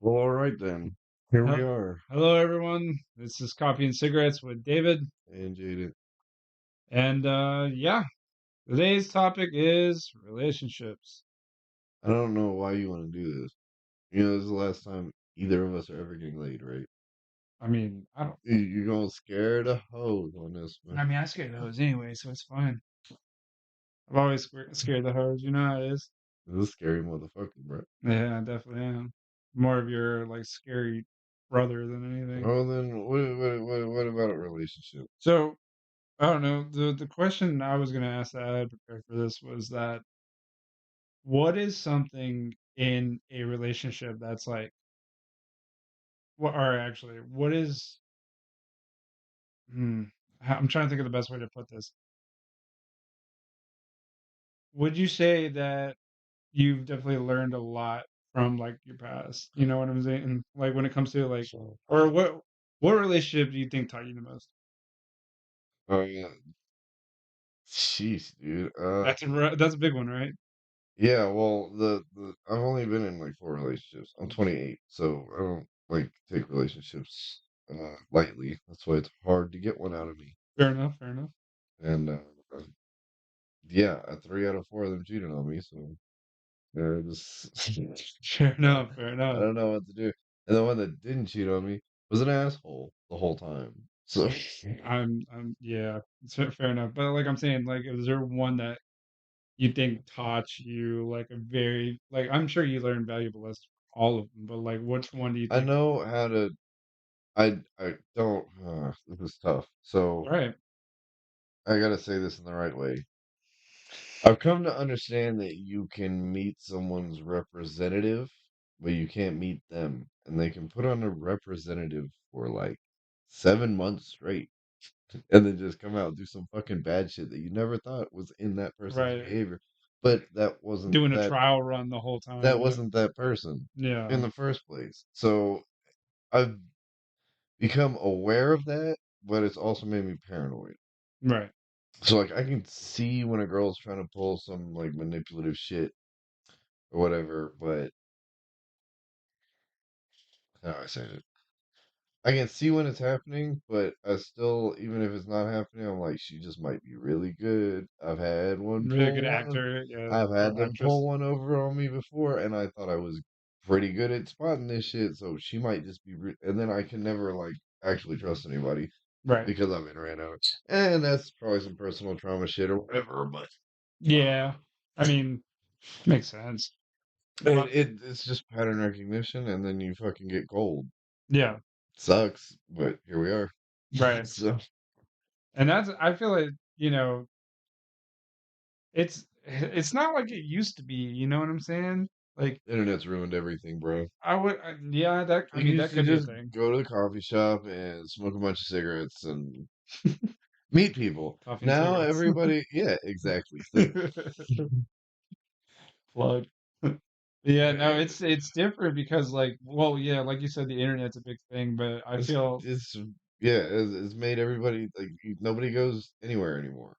Well, all right then. Here we Hel- are. Hello, everyone. This is Coffee and Cigarettes with David. And Jaden. And yeah, today's topic is relationships. I don't know why you want to do this. This is the last time either of us are ever getting laid, right? I mean, I don't, You're gonna scare the hoes on this, man. I mean, I scared the hoes anyway, so it's fine. I've always scared the hoes. You know how it is. This is a scary motherfucker, bro. Yeah, I definitely am. More of your like scary brother than anything. Well, then, what about a relationship? So I don't know. The question I was gonna ask that I had prepared for this was that what is something in a relationship that's like what or actually what is Hmm. I'm trying to think of the best way to put this. Would you say that you've definitely learned a lot from like your past? You know what I'm saying? Like when it comes to like, So, or what relationship do you think taught you the most? yeah, jeez, dude. That's a big one, right? Yeah. Well, the I've only been in like 4 relationships. I'm 28, so I don't like take relationships lightly. That's why it's hard to get one out of me. Fair enough. Fair enough. And yeah, 3 out of 4 of them cheated on me, so just Fair I enough. Fair I enough. don't know what to do. And the one that didn't cheat on me was an asshole the whole time. So Yeah, it's fair enough. But like I'm saying, like, is there one that you think taught you like a very like I'm sure you learned valuable lessons from all of them, but like which one do you I think? know how to. I don't. This is tough. So Right. I gotta say this in the right way. I've come to understand that you can meet someone's representative, but you can't meet them, and they can put on a representative for like 7 months straight and then just come out and do some fucking bad shit that you never thought was in that person's Right. behavior. But Doing a trial run the whole that time. wasn't that person Yeah. in the first place. So I've become aware of that, but it's also made me paranoid. Right. So like I can see when a girl's trying to pull some like manipulative shit or whatever, but how do I say it? I can see when it's happening, but I still, even if it's not happening, I'm like, she just might be really good. I've had one Really pull good one. actor, yeah, I've had or them pull actress. one over on me before, and I thought I was pretty good at spotting this shit. So she might just be, and then I can never like actually trust anybody Right. because I've been ran out. And that's probably some personal trauma shit or whatever. But Yeah. I mean, makes sense. it, But it's just pattern recognition, and then you fucking get cold. yeah, Sucks, but here we are. right. So And that's I feel like, it's not like it used to be, you know what I'm saying? Like internet's ruined everything, bro. yeah, that I You mean used that to could be a just thing. go to the coffee shop and smoke a bunch of cigarettes and meet people. Coffee and Now cigarettes. everybody, yeah, exactly. So Plug. Yeah, no, uh, it's different because like, well, yeah, like you said, the internet's a big thing, but I feel it's yeah, it's made everybody like nobody goes anywhere anymore.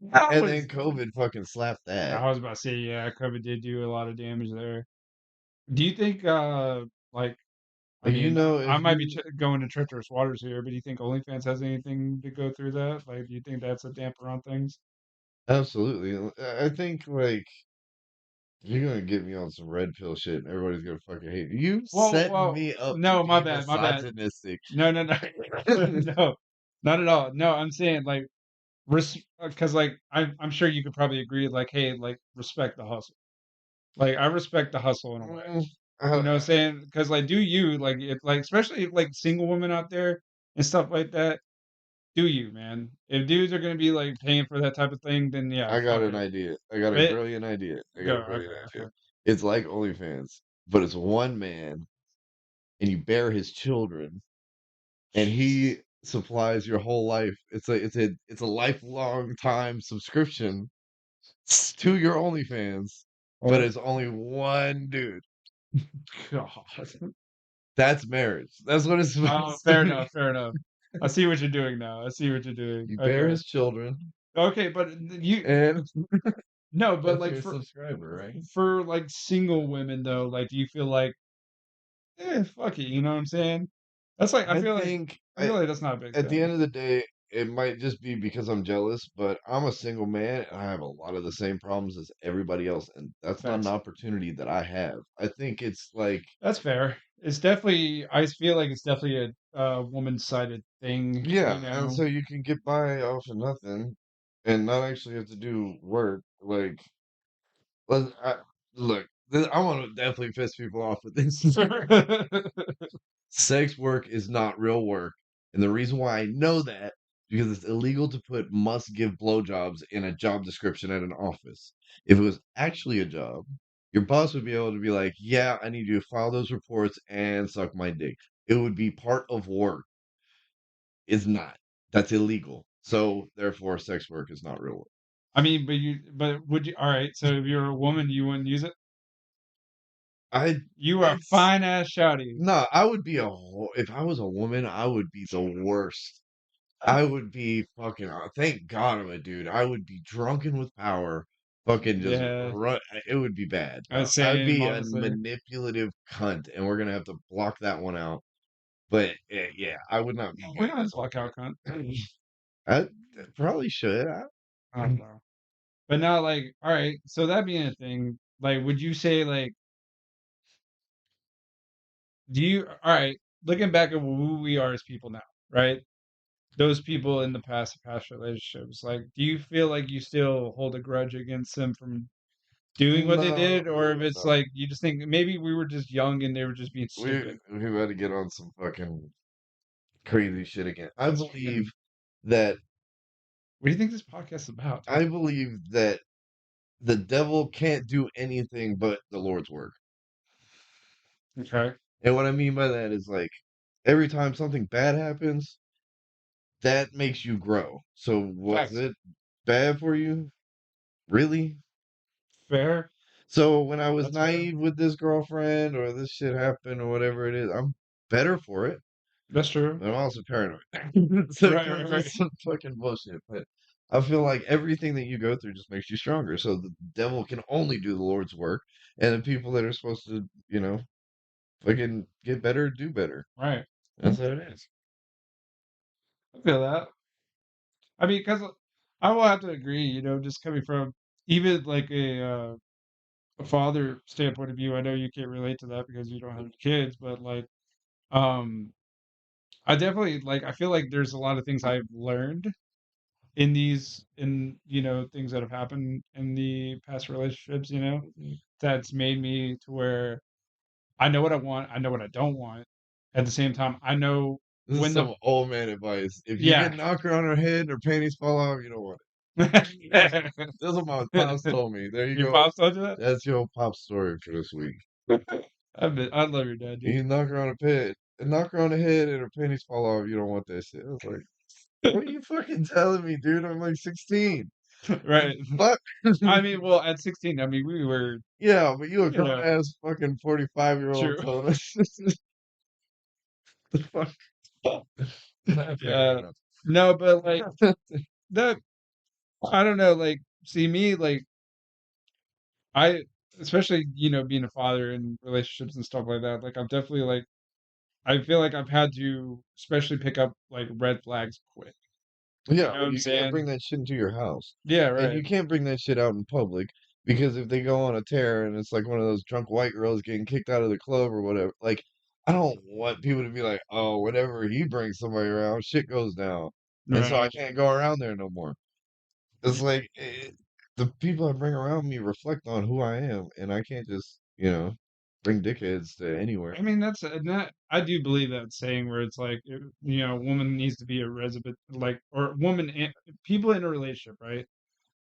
that And then was COVID fucking slapped that. I was about to say, yeah, COVID did do a lot of damage there. Do you think, like, I Like mean, I if might be you going to treacherous waters here, but do you think OnlyFans has anything to go through that? Like, do you think that's a damper on things? absolutely, I think like you're gonna get me on some red pill shit, and everybody's gonna fucking hate me. You setting Well, me up to no, my be bad, my bad. misogynistic. No, no, no, no, not at all. No, I'm saying like, because like I'm sure you could probably agree, like, hey, like, respect the hustle. Like, I respect the hustle in a way. Mm, You know what I'm uh, saying? Because like, do you like it? Like, especially like single women out there and stuff like that. Do you, man? If dudes are gonna be like paying for that type of thing, then yeah, I got fuck an it. idea. I got a It brilliant idea. I got go a brilliant okay, idea. okay. It's like OnlyFans, but it's one man, and you bear his children, and he Jesus. supplies your whole life. It's a lifelong time subscription to your OnlyFans, but Or it's only one dude. God. That's marriage. That's what it's Oh, supposed to fair be. enough, fair enough. I see what you're doing now. I see what you're doing. You bear Okay. his children, Okay, but you and no, but that's like your subscriber, right? for like single women though, like do you feel like fuck it, you know what I'm saying? That's like I think I feel like that's not a big at the thing. end of the day, it might just be because I'm jealous, but I'm a single man and I have a lot of the same problems as everybody else, and that's not an Facts. opportunity that I have. I think it's like, That's fair. It's definitely I feel like it's definitely a woman-sided thing, yeah, you and know. so you can get by off of nothing and not actually have to do work. Like, look, I want to definitely piss people off with this. Sex work is not real work. And the reason why I know that because it's illegal to put must give blowjobs in a job description at an office. If it was actually a job, your boss would be able to be like, yeah, I need you to file those reports and suck my dick. It would be part of work. It's not. That's illegal. So therefore sex work is not real work. I mean, but would you all right, so if you're a woman, you wouldn't use it? I You are a it's fine ass shouty. no, I would be if I was a woman, I would be the worst. I would be fucking thank God I'm a dude. I would be drunken with power, fucking just Yeah, run. It would be bad, bro. I'd same, be a honestly. manipulative cunt, and we're gonna have to block that one out. But yeah, I would not be We good don't as block out cunt. a woman. I probably should. I don't know. But now, like, all right. So that being a thing, like, would you say, like, do you, all right, looking back at who we are as people now, right? Those people in the past relationships, like, do you feel like you still hold a grudge against them from doing what they No, did, or if it's no. like you just think maybe we were just young and they were just being We stupid? we had to get on some fucking crazy shit again. That's fucking. That What do you think this podcast is about, dude? I believe that the devil can't do anything but the Lord's work. Okay, And what I mean by that is like every time something bad happens, that makes you grow. So was facts, it bad for you? Really? fair. So when I was That's fair. naive with this girlfriend or this shit happened or whatever it is, I'm better for it, That's true. but I'm also paranoid. So it Right, comes right, with right, some fucking bullshit. But I feel like everything that you go through just makes you stronger. So the devil can only do the Lord's work, and the people that are supposed to, fucking get better, do better. right. That's how it is. I feel that. I mean, because I will have to agree, just coming from even like a father standpoint of view. I know you can't relate to that because you don't have kids, but like, um, I definitely like. I feel like there's a lot of things I've learned in things that have happened in the past relationships. Mhm. That's made me to where I know what I want, I know what I don't want. At the same time, I know This is when the some old man advice. If you yeah. get knocked around her head and her panties fall off, you don't want it. That's what my pops told me. There you Your go. pops told you that? That's your pop story for this week. I love your dad, dude. You knock her on the head and her panties fall off, you don't want that shit. I was like, what are you fucking telling me, dude? I'm like 16. Right. Fuck. I mean, well, at 16, I mean, we were, Yeah, but you a you grown know, ass fucking 45-year-old true. telling us the fuck. Fair Yeah. enough. No, but like that, I don't know. Like, see me, like I, especially being a father and relationships and stuff like that. Like, I'm definitely like, I feel like I've had to especially pick up like red flags quick. You Yeah, know but what I'm you can't saying? bring that shit into your house. Yeah, And right. you can't bring that shit out in public because if they go on a tear and it's like one of those drunk white girls getting kicked out of the club or whatever, like, I don't want people to be like, oh, whenever he brings somebody around, shit goes down. And so I Right. can't go around there no more. It's like the people I bring around me reflect on who I am, and I can't just, bring dickheads to anywhere. I mean, that's and that I do believe that saying where it's like, a woman needs to be a resident, like, or woman, people in a relationship, right?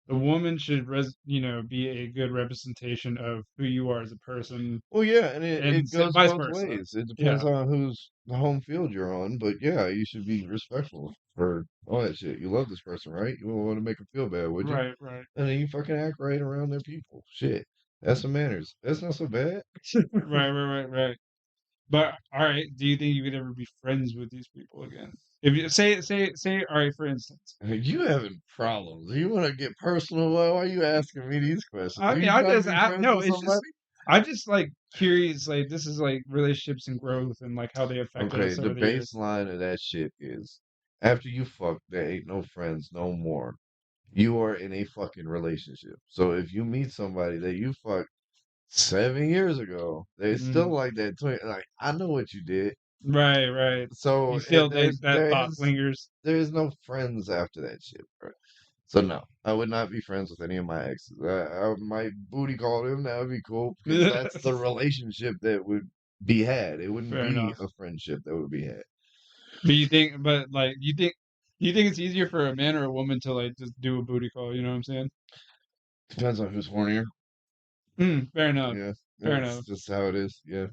The woman should be a good representation of who you are as a person, Well, yeah, and and it goes vice both versa. ways. It depends Yeah, on whose the home field you're on, but yeah, you should be respectful for all that shit. You love this person, right? You won't want to make them feel bad, would you? right, right. And then you fucking act right around their people. Shit. That's some manners. That's not so bad. Right, right, right, right. But all right, do you think you could ever be friends with these people again? If you say, all right, for instance, You having problems. You want to get personal? Why are you asking me these questions? I Are mean, you I trying to just be I, friends no, with it's just somebody? I'm just like curious. Like this is like relationships and growth and like how they affected Okay, us the over the years. baseline of that shit is after you fuck, there ain't no friends no more. You are in a fucking relationship. So if you meet somebody that you fucked 7 years ago, they still Mm, like that twin. Like I know what you did. right, right. So You still think there's that thought lingers? there is no friends after that shit, bro. So no, I would not be friends with any of my exes. I might booty call them. That would be cool because that's the relationship that would be had. It wouldn't Fair be enough. a friendship that would be had. But like, you think it's easier for a man or a woman to like just do a booty call? You know what I'm saying? Depends on who's hornier. Fair enough. Yeah, Fair that's enough. just how it is. Yeah,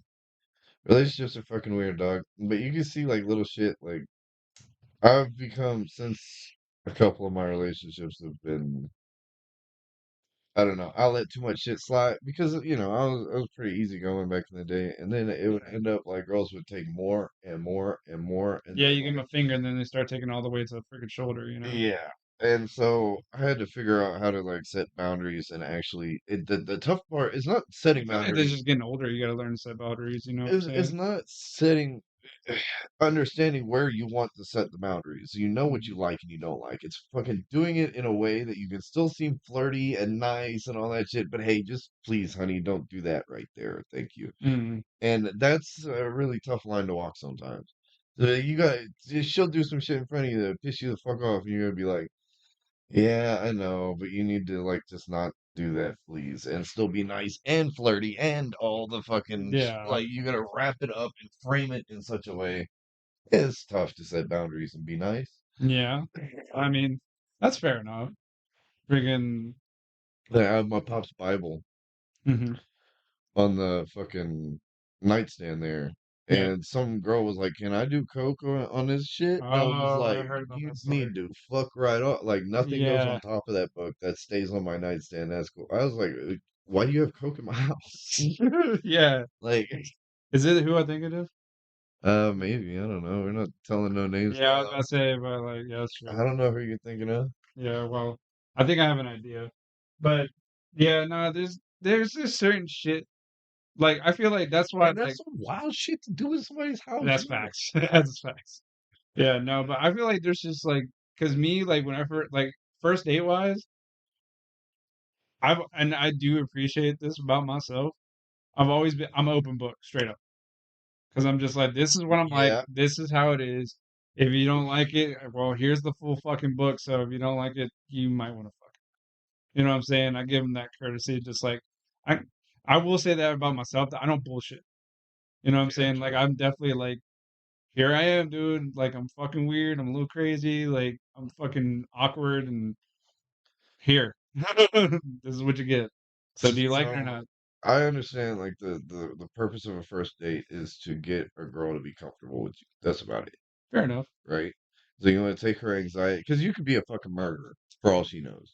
relationships are fucking weird, dog. But you can see like little shit. Like I've become since a couple of my relationships have been. I don't know. I let too much shit slide because I was pretty easygoing back in the day, and then it would end up like girls would take more and more and more, and Yeah, then you give them like a finger and then they start taking all the way to the freaking shoulder. You know? yeah, and so I had to figure out how to like set boundaries and actually the tough part is not I setting feel like that's boundaries. just getting older. You got to learn to set boundaries. You know what I'm It's saying? not setting, understanding where you want to set the boundaries. You know what Mm, you like and you don't like. It's fucking doing it in a way that you can still seem flirty and nice and all that shit. But hey, just please, honey, don't do that right there. Thank you. mm, And that's a really tough line to walk sometimes. So you got, she'll do some shit in front of you that piss you the fuck off, and you're gonna be like, yeah, I know, but you need to like just not do that, please, and still be nice and flirty and all the fucking yeah, like you gotta wrap it up and frame it in such a way. It's tough to set boundaries and be nice. yeah. I mean, that's fair enough. Friggin' Like, I have my pop's Bible mhm. on the fucking nightstand there, Yeah. and some girl was like, "Can I do coke on this shit?" And I was Oh, I like, heard about "You that story. need to fuck right off. Like nothing goes Yeah. on top of that book. That stays on my nightstand. That's cool." I was like, "Why do you have coke in my house?" Yeah. Like, Is it who I think it is? maybe I don't know. We're not telling no names Yeah, I was right about to say, but like, yeah, that's now. true. I don't know who you're thinking of, Yeah, well, I think I have an idea. But yeah, no, there's just certain shit. Like I feel like that's why and that's like some wild shit to do in somebody's house. that's facts. That's facts. Yeah, no, but I feel like there's just like because me like whenever like first date wise, I do appreciate this about myself. I'm an open book straight up because I'm just like this is what I'm like. Yeah, This is how it is. If you don't like it, well, here's the full fucking book. So if you don't like it, you might want to fuck. You know what I'm saying? I give them that courtesy. Just like I I will say that about myself that I don't bullshit. You know what I'm yeah, saying? Like true. I'm definitely like here I am, dude. Like I'm fucking weird. I'm a little crazy. Like I'm fucking awkward and here. This is what you get. So do you like it or So not? I understand like the purpose of a first date is to get a girl to be comfortable with you. That's about it, Fair enough. right? So you want to take her anxiety because you could be a fucking murderer for all she knows,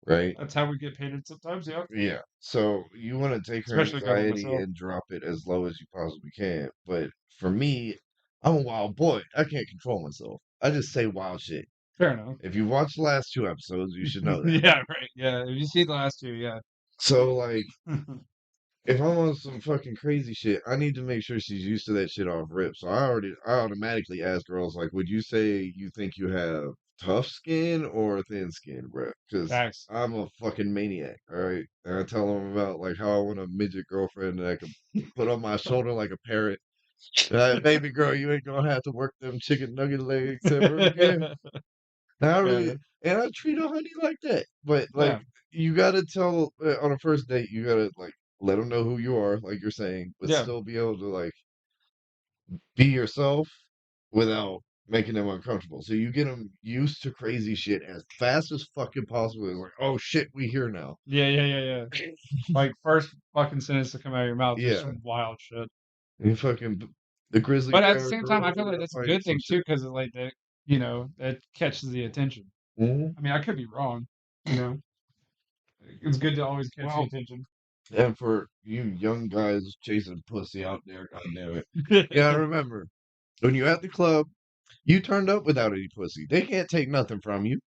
right? That's how we get painted sometimes, yeah. Yeah. So you want to take her Especially a guy like anxiety myself. and drop it as low as you possibly can. But for me, I'm a wild boy. I can't control myself. I just say wild shit. Fair enough. If you watch the last two episodes, you should know that. Yeah, right. Yeah. If you see the last two, yeah. So like if I'm on some fucking crazy shit, I need to make sure she's used to that shit off rip. So I automatically ask girls like, would you say you think you have tough skin or thin skin, bro? Because Facts. I'm a fucking maniac, all right? And I tell them about like how I want a midget girlfriend that I can put on my shoulder like a parrot. Baby girl, you ain't gonna have to work them chicken nugget legs ever again. And I really, Yeah. and I treat a honey like that. But like, Yeah. you gotta tell on a first date, you gotta like let them know who you are, like you're saying, but Yeah. still be able to like be yourself without making them uncomfortable. So you get them used to crazy shit as fast as fucking possible. It's like, oh shit, we here now. Yeah, yeah, yeah, yeah. Like first fucking sentence to come out of your mouth, just Yeah, some wild shit. and fucking the grizzly But at the bear same time, I girl, feel we're like gonna that's a find you good some thing too, shit. because it like that, you know, that catches the attention. Hmm. I mean, I could be wrong, you know. It's good to always catch the Well, attention. And for you young guys chasing pussy out there, God damn it. Yeah, I remember when you're at the club, you turned up without any pussy. They can't take nothing from you.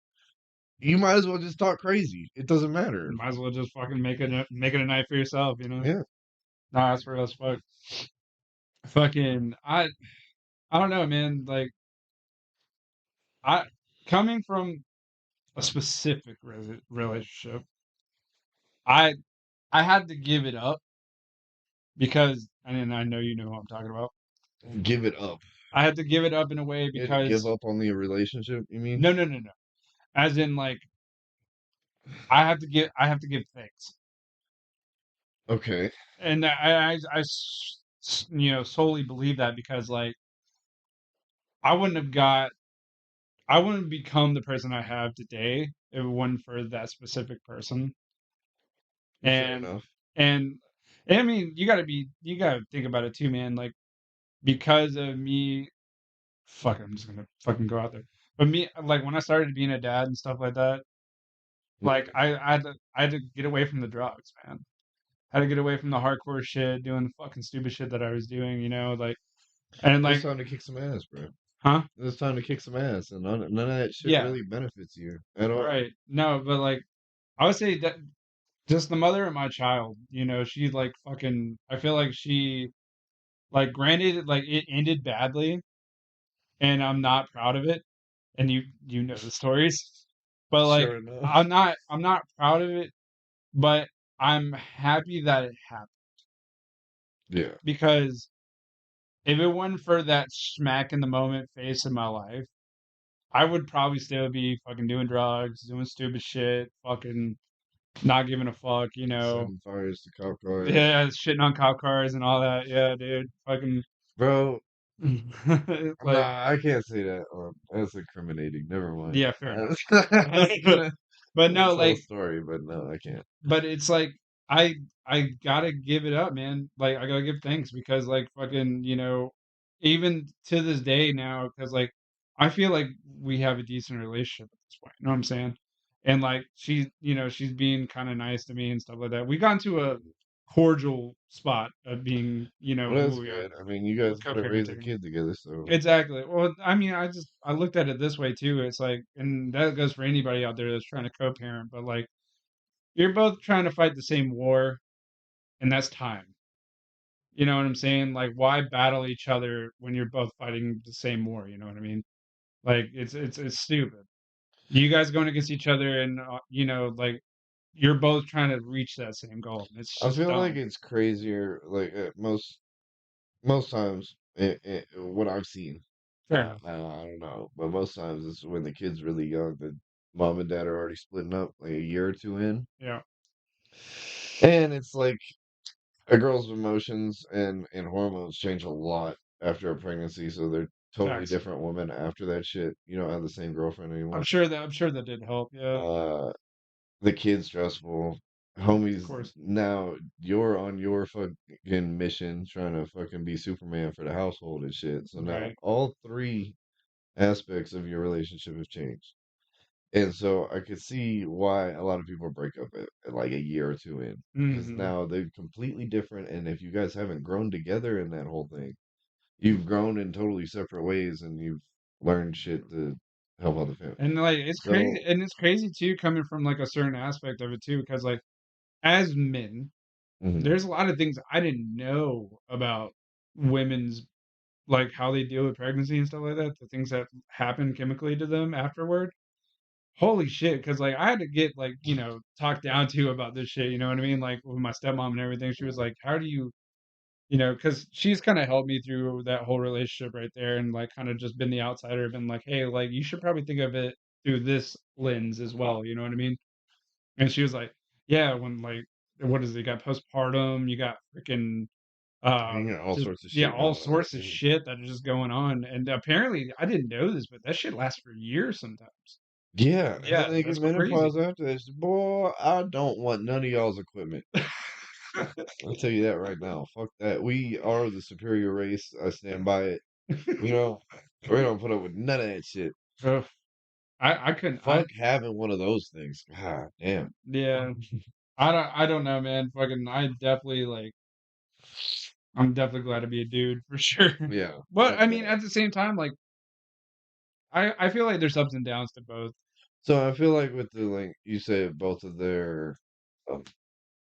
You might as well just talk crazy. It doesn't matter. Might as well just fucking make it a night for yourself, you know? Yeah. Nah, that's real as fuck. Fucking, I don't know, man. Like, I coming from a specific relationship, I I had to give it up because, and I know you know what I'm talking about. Give it up. I had to give it up in a way You had to give because up on the relationship, you mean? no, no, no, no. As in, like, I have to give thanks, Okay. and you know, solely believe that because, like, I wouldn't have got, I wouldn't become the person I have today if it wasn't for that specific person. Fair And enough. and I mean, you gotta think about it too, man. Like because of me, fuck, I'm just gonna fucking go out there. But me, like when I started being a dad and stuff like that, like Mhm. I had to get away from the drugs, man. I had to get away from the hardcore shit, doing the fucking stupid shit that I was doing, you know, like and It's like, time to kick some ass, bro. huh? It's time to kick some ass, and none of that shit Yeah, really benefits you at all. right. No, but like I would say that just the mother of my child, you know, she like fucking. I feel like she like granted, like it ended badly, and I'm not proud of it. And you know the stories, but like Sure enough. I'm not proud of it, but I'm happy that it happened Yeah. because if it wasn't for that smack in the moment face in my life, I would probably still be fucking doing drugs, doing stupid shit, fucking not giving a fuck, you know. Setting fires to cop cars. Yeah, shitting on cop cars and all that. Yeah, dude, fucking Bro, like nah, I can't say that. That's incriminating. Never mind. yeah, fair enough. I was gonna But no, this whole like story, but no, I can't. but it's like I I gotta give it up, man. Like I gotta give thanks because like fucking, you know, even to this day now, because like I feel like we have a decent relationship at this point. You know what I'm saying? And like she, you know, she's being kind of nice to me and stuff like that. We got into a cordial spot of being, you know, Well, who that's we are, good. I mean, you guys gotta raise a co-parenting. kid together, so Exactly. Well, I mean, I looked at it this way too. It's like, and that goes for anybody out there that's trying to co-parent, but like you're both trying to fight the same war, and that's time. You know what I'm saying? Like, why battle each other when you're both fighting the same war? You know what I mean? Like, it's stupid. You guys going against each other, and you know, like you're both trying to reach that same goal. And it's I just feel like dumb. it's crazier. Like most times, what I've seen. Fair enough. I don't know, but most times it's when the kid's really young. The mom and dad are already splitting up, like a year or two in, Yeah, and it's like a girl's emotions and hormones change a lot after a pregnancy, so they're totally facts. different women after that shit. You don't have the same girlfriend anymore. I'm sure that did help. Yeah, Uh, the kid's stressful. of Homies, course. now you're on your fucking mission trying to fucking be Superman for the household and shit. So now Right. all three aspects of your relationship have changed. And so I could see why a lot of people break up at like a year or two in, because Hmm. now they're completely different. And if you guys haven't grown together in that whole thing, you've grown in totally separate ways and you've learned shit to help out the family. And like So, it's crazy too, coming from like a certain aspect of it too, because like as men, mhm. there's a lot of things I didn't know about women's like how they deal with pregnancy and stuff like that, the things that happen chemically to them afterward. Holy shit, because like I had to get like, you know, talked down to about this shit, you know what I mean? Like with my stepmom and everything. She was like, how do you know, because she's kind of helped me through that whole relationship right there and like kind of just been the outsider, been like, hey, like you should probably think of it through this lens as well, you know what I mean? And she was like, yeah, when like what is it? You got postpartum, you got freaking you got all just sorts of yeah, shit all going on. sorts of shit that are just going on. And apparently I didn't know this, but that shit lasts for years sometimes. Yeah, and then Yeah, they get that's crazy. menopause after this. Boy, I don't want none of y'all's equipment. I'll tell you that right now. Fuck that. We are the superior race. I stand by it. We don't we don't put up with none of that shit. Ugh, I couldn't I Fuck having one of those things. God damn. yeah. I don't know, man. Fucking, I'm definitely glad to be a dude for sure. Yeah, But I fuck mean, that. at the same time, like I feel like there's ups and downs to both. So I feel like with the like you said, um,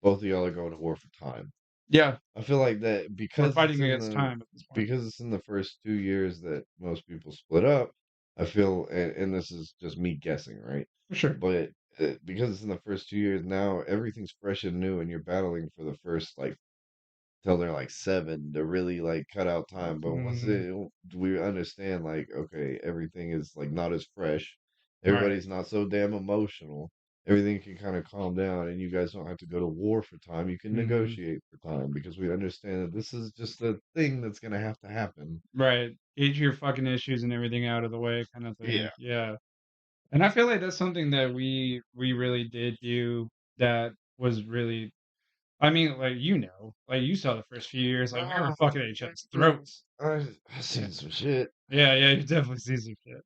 both of y'all are going to war for time. Yeah, I feel like that we're fighting against time at this point. because it's in the first 2 years that most people split up. I feel, and this is just me guessing, right? For sure. But because it's in the first 2 years now, everything's fresh and new, and you're battling for the first like till they're like seven to really like cut out time. But Mhm. we understand like okay, everything is like not as fresh. Right. Everybody's not so damn emotional. Everything can kind of calm down, and you guys don't have to go to war for time. You can Mhm. negotiate for time because we understand that this is just a thing that's gonna have to happen. Right. Get your fucking issues and everything out of the way kinda Yeah. thing. Yeah. And I feel like that's something that we really did do that was really I mean, like, like, you saw the first few years, like, we were Ah, fucking at each other's throats. I seen some shit. Yeah, yeah, you definitely see some shit.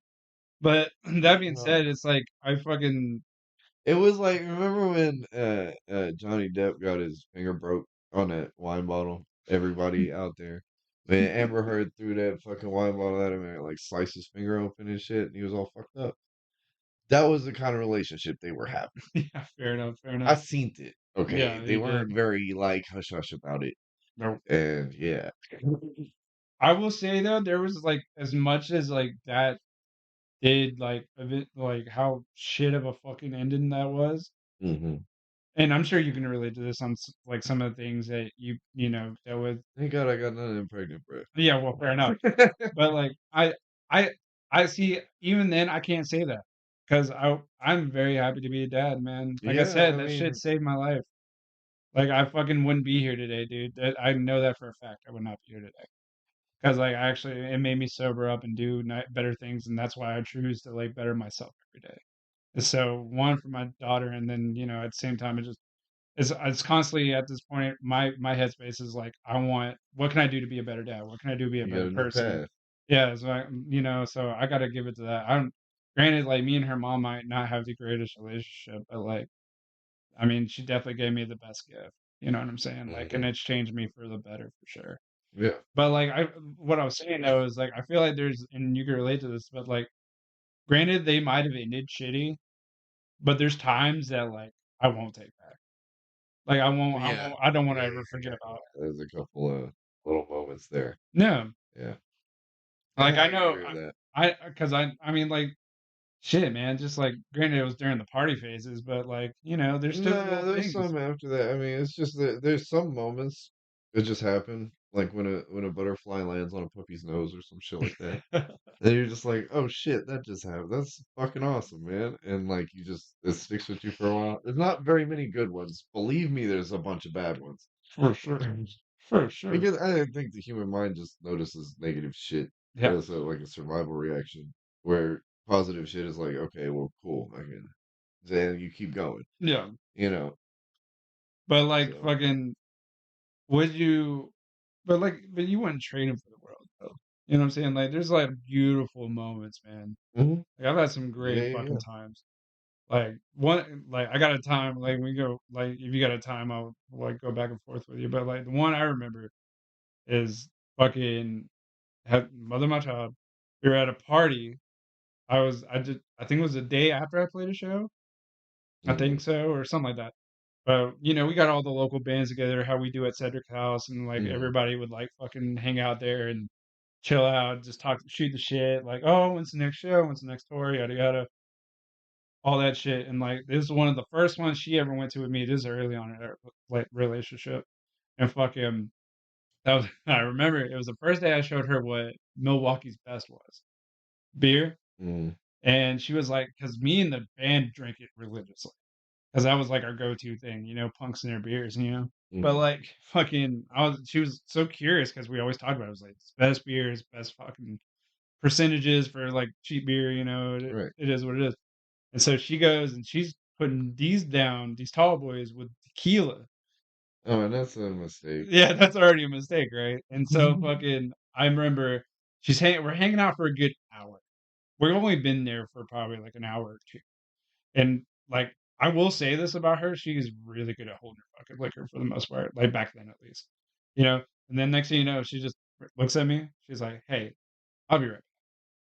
But that being No. said, it's like I fucking It was like remember when Johnny Depp got his finger broke on that wine bottle? Everybody out there. Man, Amber Heard threw that fucking wine bottle at him and like sliced his finger open and shit, and he was all fucked up. That was the kind of relationship they were having. yeah, fair enough, fair I enough. seen it. Okay, Yeah, they you did. weren't very like hush hush about it, No. and yeah. I will say though, there was like as much as like that did like of it like how shit of a fucking ending that was. Hmm. And I'm sure you can relate to this on like some of the things that dealt with. Thank God I got nothing pregnant, bro. Yeah, well, fair enough. But like I I see even then I can't say that because I'm very happy to be a dad, man. Like I Yeah, said, I that shit mean, saved my life. Like I fucking wouldn't be here today, dude. I know that for a fact. I would not be here today. Because like actually it made me sober up and do better things, and that's why I choose to like better myself every day. So one for my daughter, and then at the same time it's constantly at this point my headspace is like I want what can I do to be a better dad? What can I do to be a you got better a new person? path. Yeah, so so I got to give it to that. I don't. Granted, like me and her mom might not have the greatest relationship, but like I mean, she definitely gave me the best gift. You know what I'm saying? Like, and Hmm. it's changed me for the better for sure. Yeah, But like what I was saying though is like I feel like and you can relate to this, but like granted they might have ended shitty, but there's times that like I won't take back. Like yeah, I don't want to yeah, ever yeah, forget yeah. about. There's a couple of little moments there. No, Yeah. like Yeah, I I can know agree with that. because I mean like shit, man. Just like granted it was during the party phases, but like there's still No, little there's things. some after that. I mean, it's just that there's some moments that just happen, like when a butterfly lands on a puppy's nose or some shit like that. And you're just like, oh shit, that just happened. That's fucking awesome, man. And like you just it sticks with you for a while. There's not very many good ones. Believe me, there's a bunch of bad ones. For sure, for sure. Because I think the human mind just notices negative shit Yeah, as like a survival reaction, where positive shit is like, okay, well, cool, I can. Then you keep going, yeah. you know. But like So. fucking would you? But you wouldn't trade him for the world, though. You know what I'm saying? Like, there's like beautiful moments, man. Hmm. Like, I've had some Yeah, great yeah, fucking yeah. times. Like I got a time. Like we go. Like if you got a time, I'll like go back and forth with you. But like the one I remember is fucking had mother of my child. We were at a party. I think it was the day after I played a show. I Hmm. think so, or something like that. But we got all the local bands together, how we do at Cedric House, and like Hmm. everybody would like fucking hang out there and chill out, just talk, shoot the shit, like, oh, when's the next show? When's the next tour? Yada yada, all that shit. And like, this is one of the first ones she ever went to with me. This is early on in our like relationship, and fucking that was. I remember it was the first day I showed her what Milwaukee's best was beer, Hmm. and she was like, because me and the band drank it religiously. Because that was like our go-to thing, punks and their beers. But Hmm. like fucking, she was so curious because we always talked about it. It was like it's best beers, best fucking percentages for like cheap beer. Right. It is what it is. And so she goes and she's putting these down, these tall boys with tequila. Oh, and that's a mistake. Yeah, that's already a mistake, right? And so fucking, I remember we're hanging out for a good hour. We've only been there for probably like an hour or two, and like I will say this about her, she is really good at holding her fucking liquor for the most part, like, back then at least, you know? And then next thing you know, she just looks at me, she's like, "Hey, I'll be right back."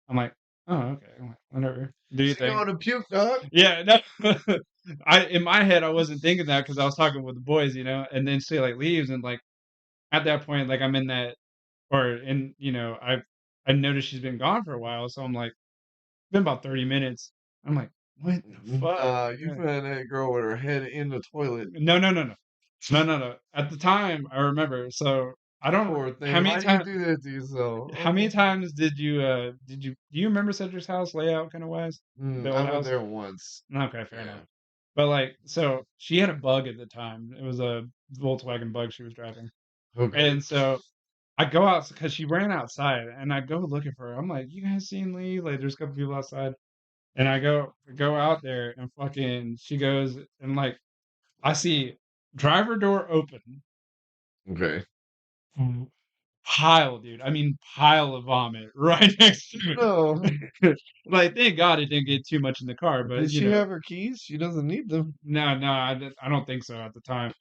I'm like, "Oh, okay." I'm like, "Whatever. Do your She thing." going to puke, dog. Yeah, no. I in my head, I wasn't thinking that because I was talking with the boys, you know? And then she, like, leaves and, like, at that point, like, I'm in that or in you know, I noticed she's been gone for a while, so I'm like, "Been about 30 minutes." I'm like, "What the fuck?" Nah, you found that girl with her head in the toilet. No, no, no, no. No, no, no. At the time, I remember, so I don't Poor thing. Why do you do that to yourself? how many Oh. times do you remember Cedric's house layout kinda wise? The I old went house? there once. Okay, fair enough. Yeah. But, like, so she had a Bug at the time. It was a Volkswagen Bug she was driving. Okay. And so I go out because she ran outside, and I go looking for her. I'm like, "You guys seen Lee?" Like, there's a couple people outside, and I go out there, and fucking she goes and, like, I see driver door open, Okay. mm, pile, dude. I mean, pile of vomit right next to No. it. Like, thank God it didn't get too much in the car, but, Did she have her keys? She doesn't need them. no, no, I don't think so at the time.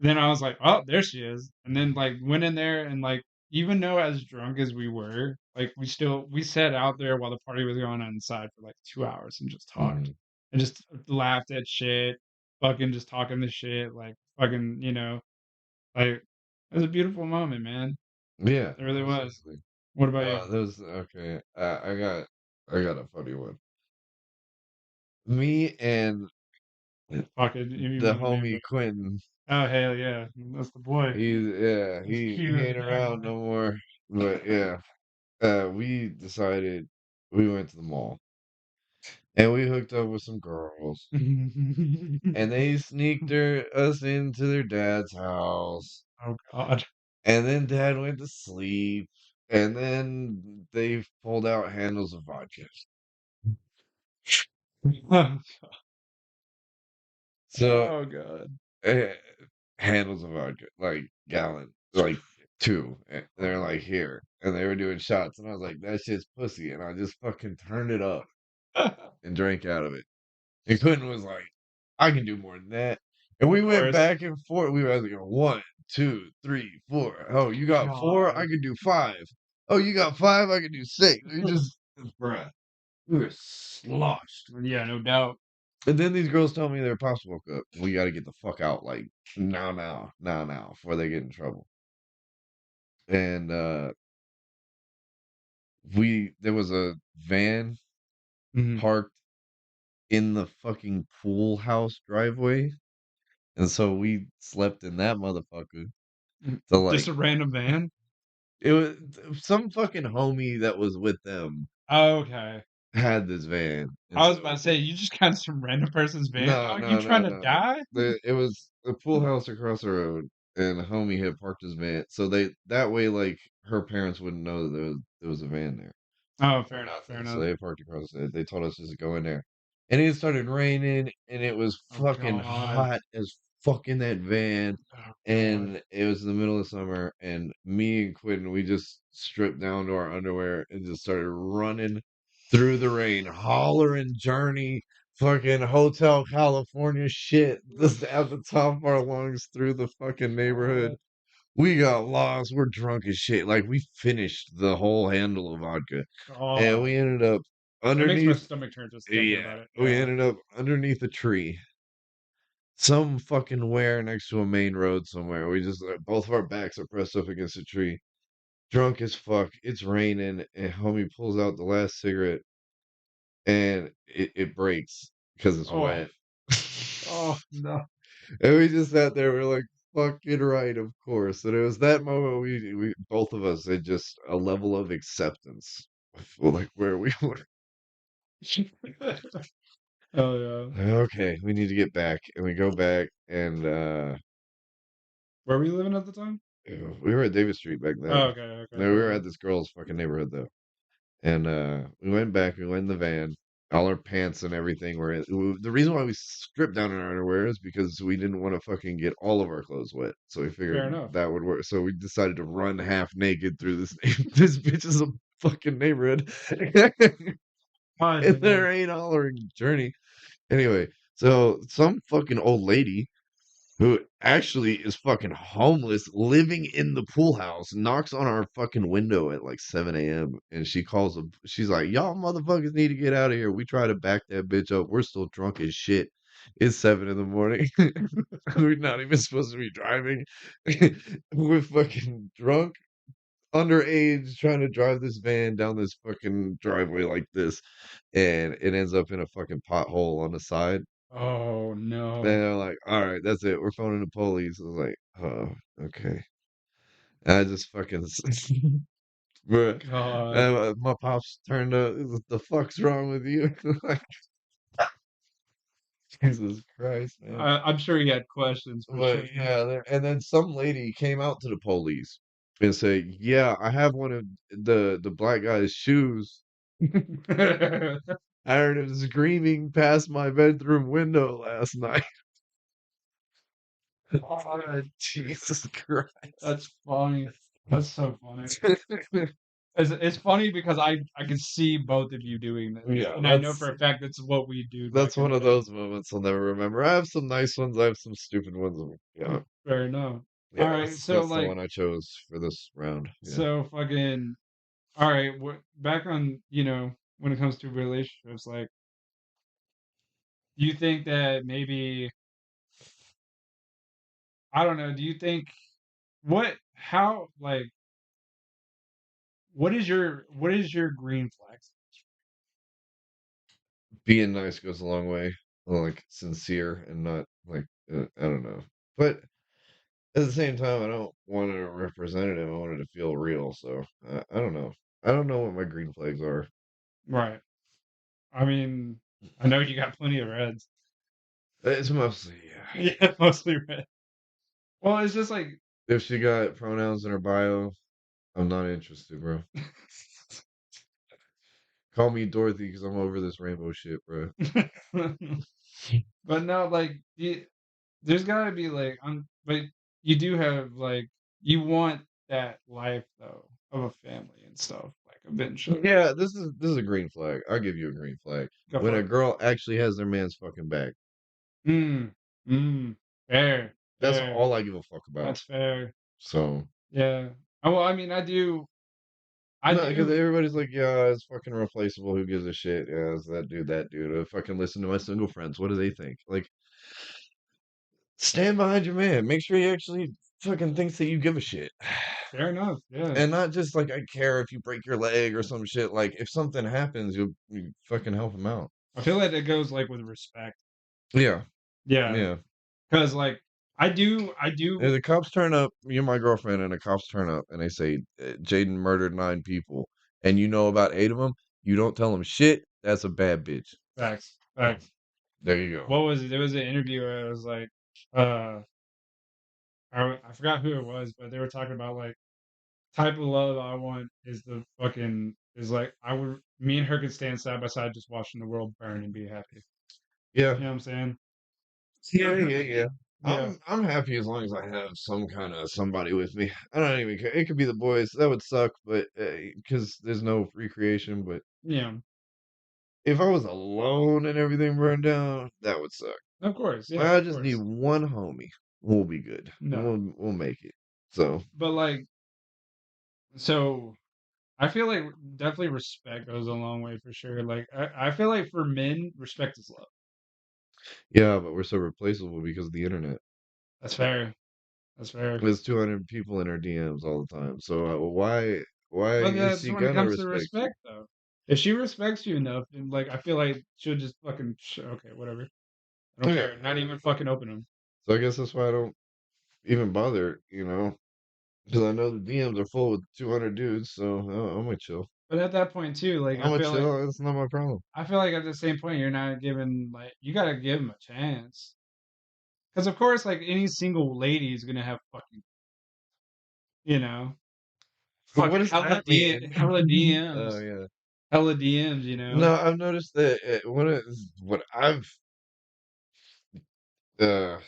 Then I was like, "Oh, there she is," and then, like, went in there and, like, even though as drunk as we were, like, we sat out there while the party was going on inside for, like, 2 hours and just talked Mm. and just laughed at shit, fucking just talking the shit, like, fucking, like, it was a beautiful moment, man. Yeah, It really most was. definitely. What about you? Those okay. I got a funny one. Me and Fuck it, you the wanna name homie it. Quentin. Oh, hell yeah. That's the boy. He's He cute as ain't a around dragon, no more. But yeah, we decided we went to the mall and we hooked up with some girls man. and they sneaked us into their dad's house Oh god. and then dad went to sleep and then they pulled out handles of vodka. So Oh god. uh, handles of vodka, like gallon, like two. And they're like here, and they were doing shots, and I was like, that shit's pussy, and I just fucking turned it up and drank out of it. And Quentin was like, I can do more than that. And Of we went course. back and forth. We were like, one, two, three, four. Oh, you got four? I God. can do five. Oh, you got five? I can do six. We just, bruh, we were sloshed. Yeah, no doubt. And then these girls tell me their pops woke up. We got to get the fuck out, like now, before they get in trouble. And there was a van Mhm. parked in the fucking pool house driveway, and so we slept in that motherfucker. So Just like, a random van? it was some fucking homie that was with them Okay. had this van, and I was about so to say, you just got some random person's van, no, dog? You no, trying no, to no. die? It was a pool house across the road, and a homie had parked his van. So that way, like her parents wouldn't know that there was a van there Oh, or fair enough, fair nothing. So enough. they parked across it. They told us just to go in there, and it started raining, and it was Oh fucking god. hot as fuck in that van. Oh god. And it was the middle of summer, and me and Quentin, we just stripped down to our underwear and just started running through the rain, hollering Journey, fucking Hotel California shit, just at the top of our lungs through the fucking neighborhood. God. We got lost. We're drunk as shit. Like we finished the whole handle of vodka, and God. we ended up That makes my underneath. stomach turn just thinking Yeah, about it. we Yeah. ended up underneath a tree some fucking where next to a main road somewhere. We just both of our backs are pressed up against a tree, drunk as fuck. It's raining, and homie pulls out the last cigarette, and it breaks because it's Oh. wet. Oh, no. And we just sat there. We're like, fucking right, of course. And it was that moment we both of us had just a level of acceptance of like where we were. Oh, yeah. Okay, we need to get back, and we go back, and Where were you living at the time? we were at Davis Street back Oh, then. okay, okay, No, we were okay. at this girl's fucking neighborhood though. And we went back, we went in the van, all our pants and everything were the reason why we stripped down in our underwear is because we didn't want to fucking get all of our clothes wet. So we Fair figured enough. that would work. So we decided to run half naked through this this bitch is a fucking neighborhood. My And God. there ain't hollering journey. Anyway, So some fucking old lady who actually is fucking homeless, living in the pool house, knocks on our fucking window at like 7 a.m. and she calls them. She's like, "Y'all motherfuckers need to get out of here." We try to back that bitch up. We're still drunk as shit. It's 7 in the morning. We're not even supposed to be driving. We're fucking drunk, underage, trying to drive this van down this fucking driveway like this, and it ends up in a fucking pothole on the side. Oh And no. they're like, "All right, that's it. We're phoning the police." I was like, "Oh, okay." And I just fucking, bruh. God. And my pops turned up. "What the fuck's wrong with you?" Like, Jesus Christ, man. I'm sure he had questions for But sure. yeah, and then some lady came out to the police and said, "Yeah, I have one of the black guy's shoes. I heard him screaming past my bedroom window last night." Oh, Jesus Christ. That's funny. That's so funny. It's funny because I can see both of you doing this, Yeah, and I know for a fact that's what we do back that's in one the of day. those moments I'll never remember. I have some nice ones. I have some stupid ones. Yeah, Fair enough. yeah. All right, so That's the like, one I chose for this round. Yeah. so fucking. All right, what back on when it comes to relationships, like, do you think that maybe I don't know? Do you think what how like what is your green flags? Being nice goes a long way. Like sincere and not like I don't know. But at the same time, I don't want a representative. I wanted to feel real. So I don't know. I don't know what my green flags are. Right. I mean, I know you got plenty of reds. It's mostly yeah. Yeah, mostly red. Well, it's just like If she got pronouns in her bio, I'm not interested, bro. Call me Dorothy because I'm over this rainbow shit, bro. but no, like there's gotta be like but you do have like you want that life though of a family and stuff, like eventually. Yeah, this is a green flag. I'll give you a green flag. Go When for a it. girl actually has their man's fucking back. Mm. Mm. Fair. That's Fair. all I give a fuck about. That's fair. So, Yeah. Well, I mean, I no, because do. everybody's like, yeah, it's fucking replaceable. Who gives a shit? Yeah, it's that dude, that dude. I fucking listen to my single friends. What do they think? Like, stand behind your man. Make sure he actually fucking thinks that you give a shit. Fair enough. Yeah. And not just like, I care if you break your leg or some shit. Like, if something happens, you fucking help him out. I feel like it goes like with respect. Yeah, Yeah. yeah. Because like I If do the cops turn up, you're my girlfriend, and the cops turn up and they say Jaden murdered 9 people, and you know about 8 of them, you don't tell them shit. That's a bad bitch. facts. Facts. There you go. What was it? There was an interview where it was like, uh, I forgot who it was, but they were talking about like type of love I want is the fucking is like I would me and her could stand side by side just watching the world burn and be happy. Yeah, You know what I'm saying? yeah, yeah, yeah. Yeah. I'm happy as long as I have some kind of somebody with me. I don't even care. It could be the boys. That would suck, but because there's no recreation. But Yeah. if I was alone and everything burned down, that would suck. Of course. Yeah. I Of just need course. one homie. We'll be good. No. We'll make it. So But like, so I feel like definitely respect goes a long way for sure. Like, I feel like for men, respect is love. yeah, but we're so replaceable because of the internet. That's fair. That's fair. There's 200 people in her DMs all the time. So why But is that's she when it gonna comes to respect you? respect, though. If she respects you enough, then like I feel like she'll just fucking okay, whatever. I don't Okay. care. Not even fucking open them. So I guess that's why I don't even bother, because I know the DMs are full with 200 dudes. So I'm gonna chill. But at that point too, like I'm gonna chill. It's not my problem. I feel like at the same point you're not giving like you gotta give him a chance. Because of course, like any single lady is gonna have fucking you know But what fucking does that mean? Oh yeah. hella DMs. You know. No, I've noticed that what I've uh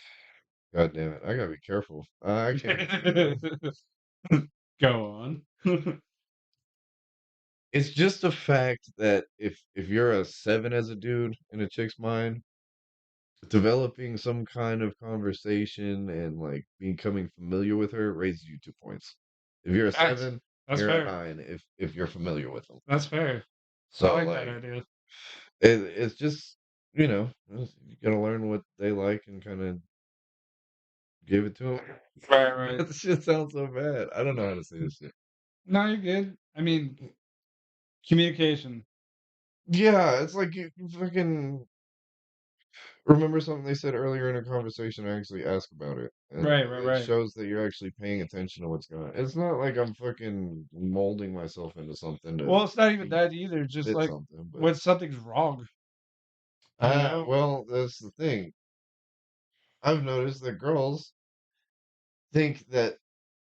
God damn it, I gotta be careful. I can't even think now. Go on. It's just a fact that if you're a 7 as a dude in a chick's mind, developing some kind of conversation and like becoming familiar with her raises you 2 points. If you're a Facts. seven, That's you're a fair. nine if you're familiar with them. That's fair. I So like that like idea. it's just you gotta learn what they like and kind of give it to them. Right, right. That shit sounds so bad. I don't know how to say this shit. No, you're good. I mean, communication. Yeah, it's like you fucking remember something they said earlier in a conversation. I actually asked about it, and Right, right, it right. shows that you're actually paying attention to what's going on. It's not like I'm fucking molding myself into something to Well, it's not even be that either. Just fit like something, but when something's wrong, you know? well, that's the thing. I've noticed that girls think that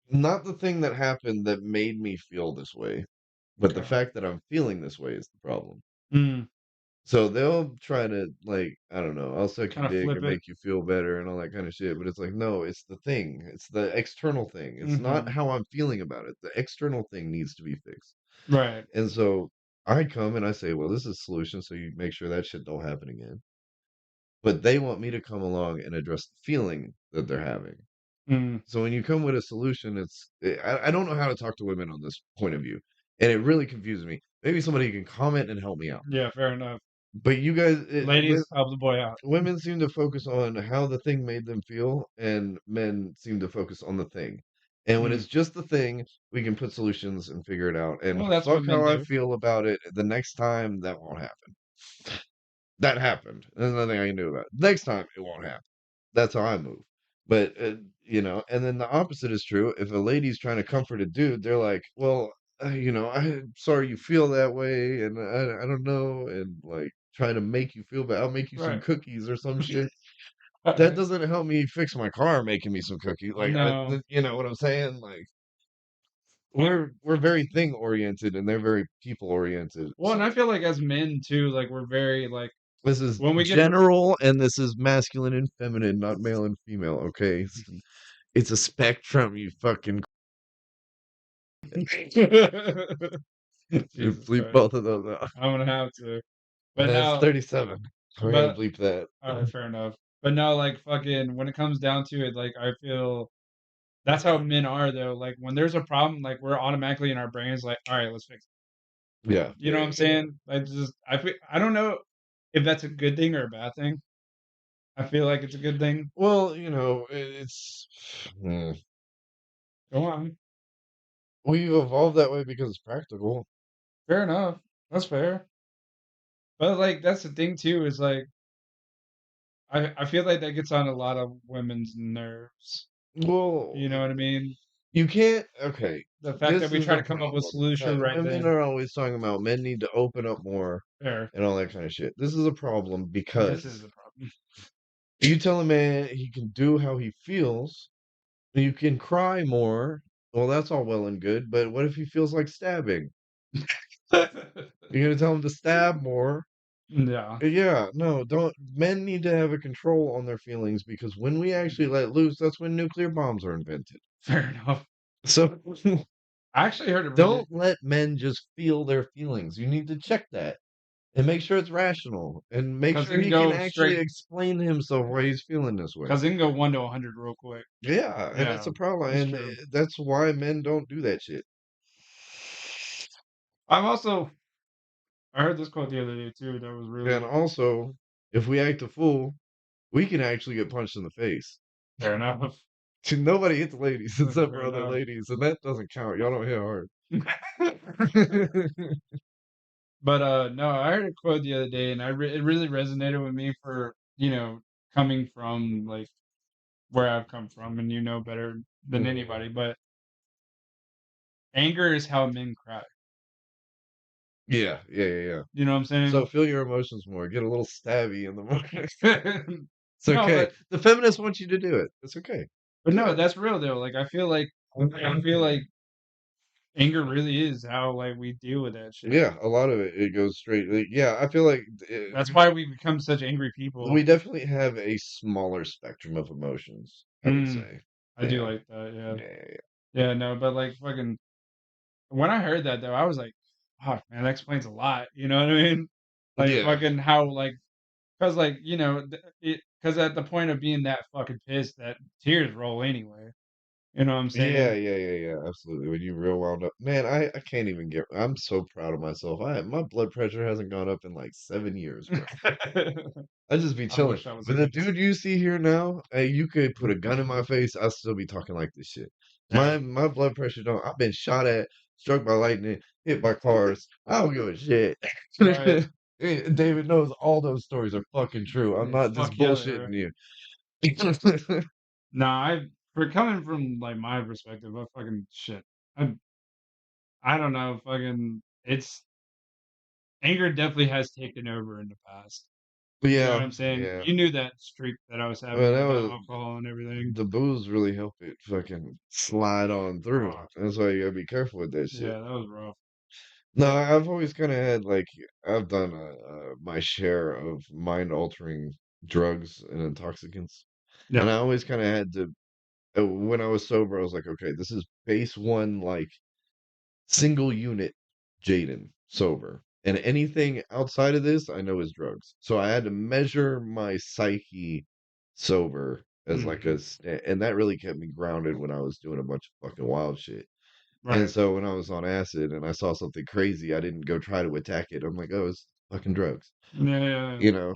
not the thing that happened that made me feel this way, but the Okay. fact that I'm feeling this way is the problem. Mm, So they'll try to like, I don't know, I'll suck your kind of dick flip and it. make you feel better and all that kind of shit. But it's like, no, it's the thing. It's the external thing. It's not Hmm. how I'm feeling about it. The external thing needs to be fixed. Right. And so I come and I say, well, this is a solution, so you make sure that shit don't happen again. But they want me to come along and address the feeling that they're having. Mm, So when you come with a solution, I don't know how to talk to women on this point of view, and it really confuses me. Maybe somebody can comment and help me out. yeah, fair enough. But you guys, Ladies, help the boy out. women seem to focus on how the thing made them feel, and men seem to focus on the thing. And when Mm. it's just the thing, we can put solutions and figure it out. And Well, that's what fuck men how I do. feel about it. The next time that won't happen. That happened. There's nothing I can do about it. Next time it won't happen. That's how I move. But and then the opposite is true. If a lady's trying to comfort a dude, they're like, "Well, I'm sorry you feel that way, and I don't know," and like trying to make you feel bad. I'll make you some Right. cookies or some shit. All That right. doesn't help me fix my car. Making me some cookies, No. you know what I'm saying? Like we're very thing oriented, and they're very people oriented. Well, and I So feel like as men too, like we're very like this is when we get general, and this is masculine and feminine, not male and female. Okay, it's a spectrum. You fucking Jesus bleep Christ, both of those out. I'm gonna have to. But That's now, 37. We're gonna but bleep that. all right, fair enough. But no, like fucking when it comes down to it, like I feel that's how men are though. Like when there's a problem, like we're automatically in our brains like, all right, let's fix it. Yeah, You yeah, know what yeah, I'm yeah. saying? I don't know if that's a good thing or a bad thing. I feel like it's a good thing. Well, it's Go on. we've evolved that way because it's practical. Fair enough. That's fair. But like that's the thing too, is like I feel like that gets on a lot of women's nerves. Well, You know what I mean? you can't. Okay, The fact that this we is try a to come up with a problem. solution right Women then. are always talking about men need to open up more Fair. and all that kind of shit. This is a problem This is because the problem. you tell a man he can do how he feels, you can cry more. Well, that's all well and good, but what if he feels like stabbing? You're gonna tell him to stab more. Yeah, Yeah, no, don't. Men need to have a control on their feelings because when we actually let loose, that's when nuclear bombs are invented. fair enough. So I actually heard a really don't let men just feel their feelings. You need to check that and make sure it's rational and make because it sure can he can go actually straight explain to himself why he's feeling this way. because it can go 1 to 100 real quick. Yeah, and it's Yeah, a problem, that's and true. that's why men don't do that shit. I've also I heard this quote the other day too that was And really also, if we act a fool, we can actually get punched in the face. fair enough. Nobody hits ladies except Fair for other enough. ladies, and that doesn't count. Y'all don't hit hard. But no, I heard a quote the other day, and it really resonated with me for coming from like where I've come from, and you know better than Mhm. anybody. But anger is how men cry. Yeah, yeah, yeah, yeah. You know what I'm So saying? feel your emotions more. Get a little stabby in the morning. It's No, okay. The feminists want you to do it. It's okay. but Do no, it. that's real though. Like I feel like anger really is how like we deal with that shit. Yeah, a lot of it goes straight. Yeah, I feel like That's why we become such angry people. we definitely have a smaller spectrum of emotions, I would Mm, say. I do Yeah. like that. Yeah, Yeah, yeah, yeah. No, but like fucking when I heard that though, I was like, "Fuck, man, that explains a lot." You know what I mean? Like yeah. fucking how like because like because at the point of being that fucking pissed, that tears roll anyway. You know what I'm Yeah, saying? yeah, yeah, yeah, absolutely. When you real wound up, man, I can't even get. I'm so proud of myself. My blood pressure hasn't gone up in like 7 years, bro. I just be I chilling. wish I was the But the case. dude you see here now, hey, you could put a gun in my face, I'll still be talking like this shit. Yeah, My blood pressure don't. I've been shot at, struck by lightning, hit by cars. I don't give a shit. right. David knows all those stories are fucking true. I'm Yeah, not just fuck yeah, they are. bullshitting you. Nah, for coming from like my perspective, I fucking shit. I I don't know, fucking it's anger definitely has taken over in the past. But You know what yeah, I'm saying? yeah. You knew that streak that I was having Well, that with the was alcohol and everything. the booze really helped it fucking slide on through. Oh, That's why you gotta be careful with that shit. yeah, that was rough. No, I've always kind of had like I've done my share of mind-altering drugs and intoxicants, Yeah. and I always kind of had to. When I was sober, I was like, okay, this is base one, like single unit Jaden sober, and anything outside of this, I know is drugs. So I had to measure my psyche sober as like Mhm. and that really kept me grounded when I was doing a bunch of fucking wild shit. And Right. so when I was on acid and I saw something crazy, I didn't go try to attack it. I'm like, oh, it's fucking drugs, Yeah, yeah, you know?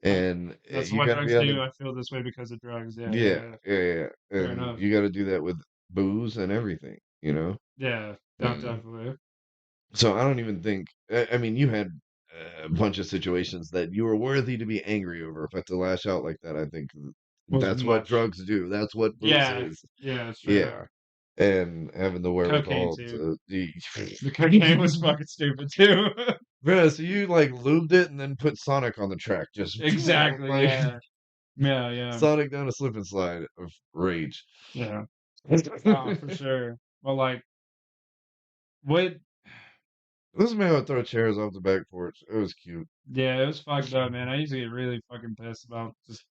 yeah. And That's you what got to drugs be on the, do. I feel this way because of drugs. Yeah, yeah, yeah, yeah. yeah, yeah. Fair And enough. you got to do that with booze and everything, you know? Yeah, And definitely. so I don't even think, I mean, you had a bunch of situations that you were worthy to be angry over, but to lash out like that, I think Was that's what much. drugs do. That's what booze Yeah, is. yeah, straight up. Yeah. And having the Cocaine wherewithal too. to, The cocaine was fucking stupid too. bro, so you like lubed it and then put Sonic on the track, just Exactly. like Yeah. Yeah, yeah, Sonic down a slip and slide of rage. yeah. Oh, for sure. Well, like, what? This man would throw chairs off the back porch. It was cute. Yeah, it was fucked up, man. I used to get really fucking pissed about just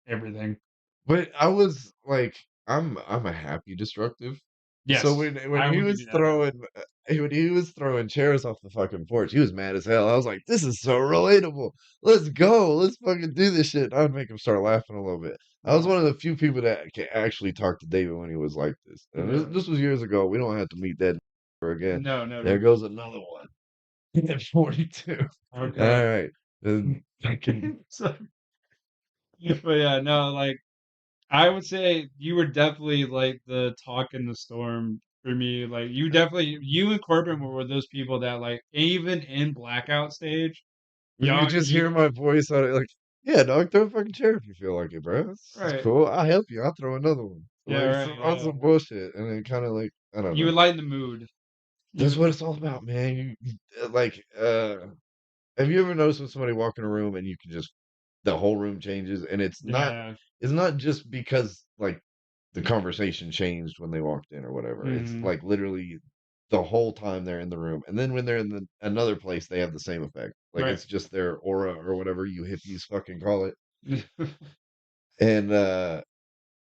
everything. But I was like, I'm a happy destructive. So Yes, when I he will give was you that. throwing when he was throwing chairs off the fucking porch, he was mad as hell. I was like, this is so relatable. Let's go. Let's fucking do this shit. I would make him start laughing a little bit. I was Oh, one of the few people that can actually talk to David when he was like this. And yeah. this was years ago. We don't have to meet that ever again. No, There never. goes another one. At 42. All Okay. right. Then fucking So, but yeah, no, like I would say you were definitely like the talk in the storm for me. Like you and Corbin were those people that like even in blackout stage, you could just you hear my voice on it, like, yeah, dog, throw a fucking chair if you feel like it, bro. It's right. cool. I'll help you. I'll throw another one. Yeah, Like right, on yeah. some bullshit, and then kind of like I don't You know. would lighten the mood. That's You what it's all about, man. Like, have you ever noticed when somebody walk in a room and you can just the whole room changes, and yeah. it's not just because like the conversation changed when they walked in or whatever. It's Mhm. like literally the whole time they're in the room, and then when they're in another place, they have the same effect. Like Right. it's just their aura or whatever you hippies fucking call it. And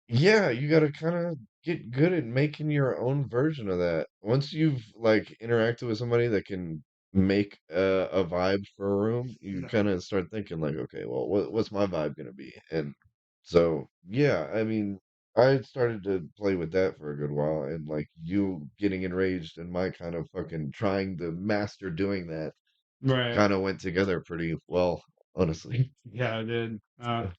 yeah, you gotta kinda get good at making your own version of that. Once you've, like, interacted with somebody that can make a vibe for a room, you No. kinda start thinking like, "Okay, well, what's my vibe gonna be?" And so, yeah, I mean, I started to play with that for a good while, and, like, you getting enraged and my kind of fucking trying to master doing that Right. kinda went together pretty well, honestly. Yeah, I did. So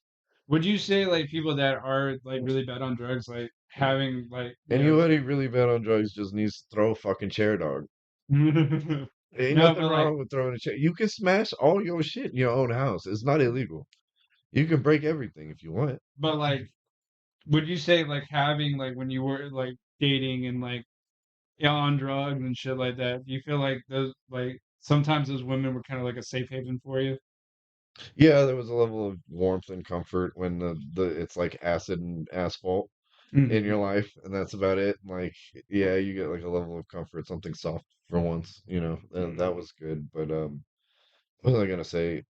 Would you say like people that are like really bad on drugs, like having like, anybody really bad on drugs just needs to throw a fucking chair, dog. Ain't no, nothing but like, wrong with throwing a chair. You can smash all your shit in your own house. It's not illegal. You can break everything if you want. but like, would you say like having like when you were like dating and like on drugs and shit like that, do you feel like those like sometimes those women were kind of like a safe haven for you? Yeah, there was a level of warmth and comfort when the it's like acid and asphalt in Mhm. your life, and that's about it. Like, yeah, you get like a level of comfort, something soft for once, and that Mhm. was good. But what was I gonna say?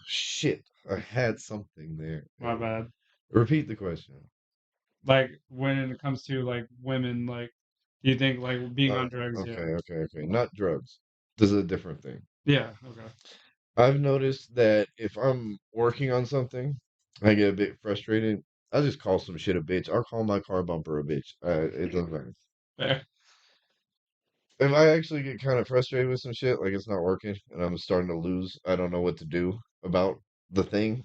Shit, I had something there. My bad. Repeat the question. Like when it comes to like women, like do you think like being on drugs? Okay, Yeah. okay, okay. Not drugs. This is a different thing. Yeah. Okay. I've noticed that if I'm working on something I get a bit frustrated. I'll just call some shit a bitch. I'll call my car bumper a bitch. It doesn't matter. Fair. If I actually get kind of frustrated with some shit, like it's not working and I'm starting to lose, I don't know what to do about the thing.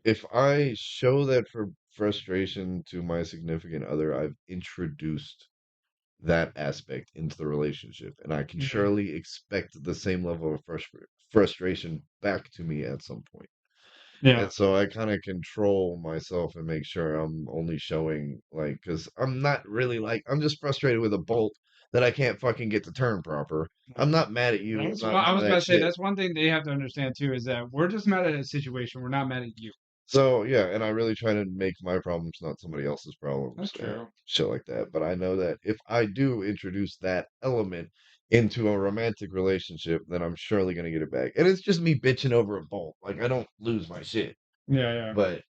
If I show that for frustration to my significant other, I've introduced that aspect into the relationship, and I can Mhm. surely expect the same level of frustration back to me at some point. Yeah. And so I kind of control myself and make sure I'm only showing like, because I'm not really like, I'm just frustrated with a bolt that I can't fucking get to turn proper. I'm not mad at you. I'm That's not what I mad was at about that to say. shit. That's one thing they have to understand too is that we're just mad at a situation. We're not mad at you. So yeah, and I really try to make my problems not somebody else's That's problems and true. shit like that. But I know that if I do introduce that element into a romantic relationship, then I'm surely gonna get it back. And it's just me bitching over a bolt. Like I don't lose my shit. Yeah, yeah. But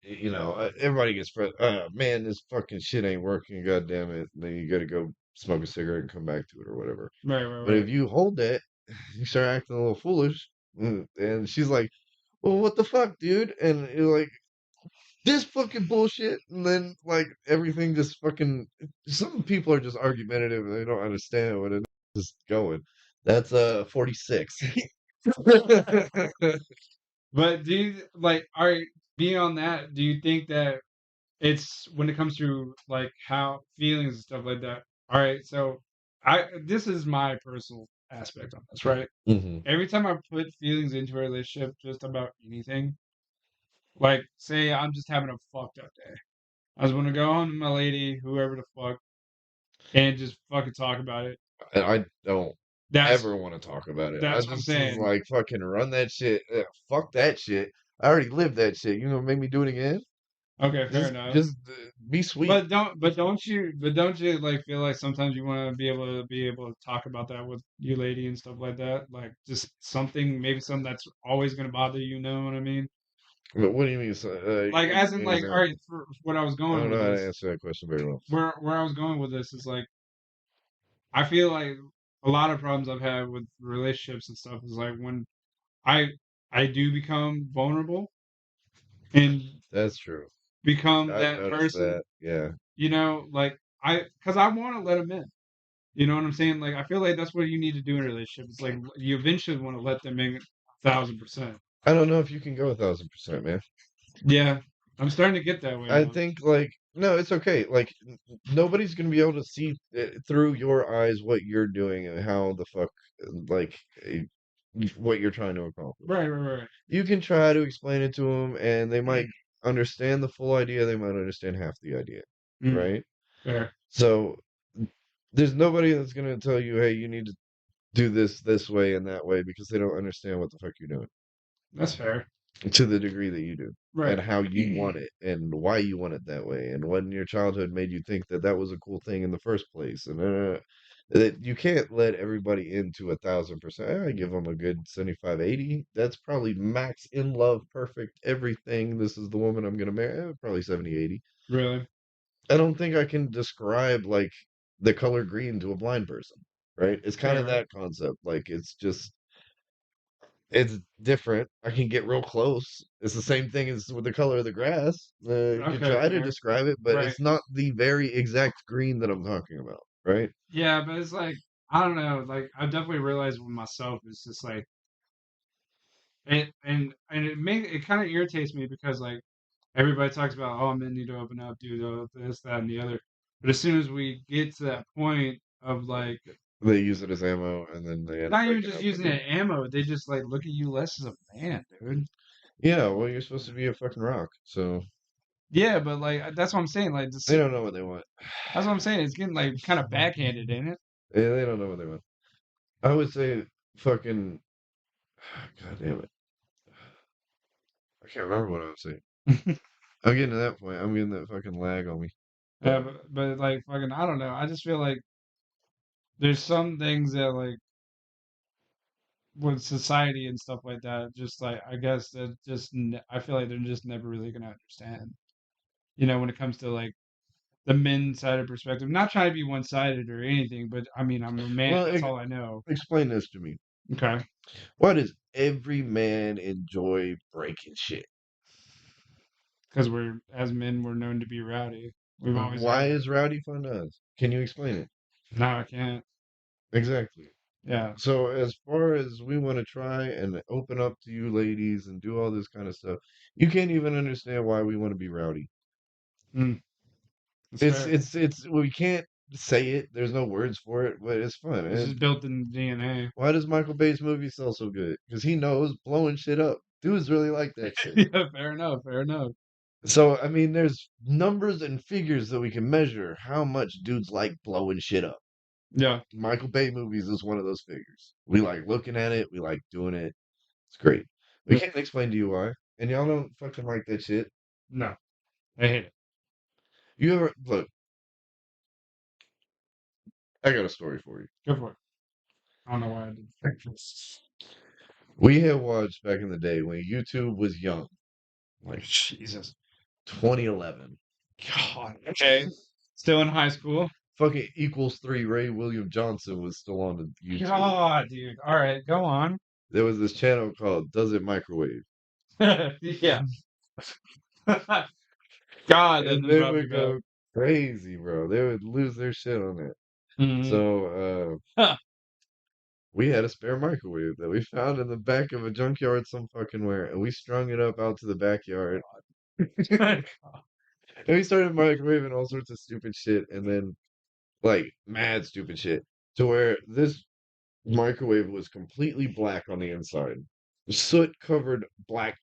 everybody gets man, this fucking shit ain't working. God damn it! Then you got to go smoke a cigarette and come back to it or whatever. Right, right, But if right. you hold that, you start acting a little foolish, and she's like, "Well, what the fuck, dude?" And you're like, "This fucking bullshit." And then like everything just fucking. Some people are just argumentative and they don't understand what it is just going. That's 46. But do you like are beyond that, do you think that it's when it comes to like how feelings and stuff like that? All right, so I this is my personal aspect on this, right? hmm Every time I put feelings into a relationship just about anything, like say I'm just having a fucked up day. I just want to go home to my lady, whoever the fuck, and just fucking talk about it. And I don't That's ever want to talk about it. I that's what I'm just was saying. like, fucking run that shit. Fuck that shit. I already lived that shit. You gonna make me do it again? Okay, fair enough. Just be sweet. But don't you like feel like sometimes you want to be able to talk about that with your lady and stuff like that? Like just something, maybe something that's always gonna bother you, know what I mean? But what do you mean? So, Like give as in me an like, all right, example. for what I was I going don't know with how to this, answer that question very well. where I was going with this is like I feel like a lot of problems I've had with relationships and stuff is like when I I do become vulnerable and That's true. become I've that noticed person, that. Yeah. like because I want to let them in. You know what I'm saying? Like I feel like that's what you need to do in a relationship. It's like you eventually want to let them in 1,000%. I don't know if you can go 1,000%, man. Yeah, I'm starting to get that way I now. think like no, it's okay. Like nobody's gonna be able to see through your eyes what you're doing and how the fuck like eh, what you're trying to accomplish. Right, right, right. You can try to explain it to them, and they might understand the full idea. They might understand half the idea, Mm, right? fair. So there's nobody that's gonna tell you, "Hey, you need to do this way and that way," because they don't understand what the fuck you're doing That's fair. to the degree that you do, and Right. how you want it, and why you want it that way, and what in your childhood made you think that that was a cool thing in the first place, and that you can't let everybody into 1,000%. I give them a good 75, 80. That's probably max in love, perfect, everything. This is the woman I'm gonna marry. Probably 70, 80. Really. I don't think I can describe like the color green to a blind person, right? It's kind of Fair. that concept. Like it's different. I can get real close. It's the same thing as with the color of the grass. You can Okay, try to fair. describe it, but Right. it's not the very exact green that I'm talking about, right? Yeah, but it's like I don't know. Like I definitely realized with myself, it's just like it kind of irritates me because like everybody talks about, oh, men need to open up, do this, that, and the other. But as soon as we get to that point of like, They use it as ammo and then they end up not even breaking just up with using you. it ammo, they just like look at you less as a man, dude. Yeah, well, you're supposed to be a fucking rock, so Yeah, but like that's what I'm saying. they don't know what they want. That's what I'm saying. It's getting like kind of backhanded, ain't it? Yeah, they don't know what they want. I would say fucking. God damn it. I can't remember what I was saying. I'm getting to that point. I'm getting that fucking lag on me. Yeah, But but like fucking, I don't know. I just feel like there's some things that like with society and stuff like that, just like I guess that I feel like they're just never really gonna understand. When it comes to like the men side of perspective. Not trying to be one sided or anything, but I mean I'm a man. well, That's all I know. explain this to me. Okay. Why does every man enjoy breaking shit? because we're as men we're known to be rowdy. We've always had Why it. is rowdy fun to us? Can you explain it? No, I can't. Exactly. Yeah. So as far as we want to try and open up to you ladies and do all this kind of stuff, you can't even understand why we want to be rowdy. Mm, it's It's fair. it's it's we can't say it. There's no words for it, but it's fun. It's And just built in the DNA. why does Michael Bay's movie sell so good? Because he knows blowing shit up. Dudes really like that shit. Yeah, fair enough. Fair enough. So I mean, there's numbers and figures that we can measure how much dudes like blowing shit up. Yeah. Michael Bay movies is one of those figures. We like looking at it. We like doing it. It's great. We can't explain to you why, and y'all don't fucking like that shit. No, I hate it. You ever look? I got a story for you. Go for it. I don't know why I did. We had watched back in the day when YouTube was young, like Jesus. 2011. God. Okay. Still in high school. Fucking equals three. Ray William Johnson was still on the YouTube. God, dude. All right, go on. There was this channel called Does It Microwave, Yeah. God, that and just they brought me would back. go crazy, bro. They would lose their shit on it. Hmm. So we had a spare microwave that we found in the back of a junkyard some fucking where, and we strung it up out to the backyard. And we started microwaving all sorts of stupid shit, and then like mad stupid shit, to where this microwave was completely black on the inside. Soot covered black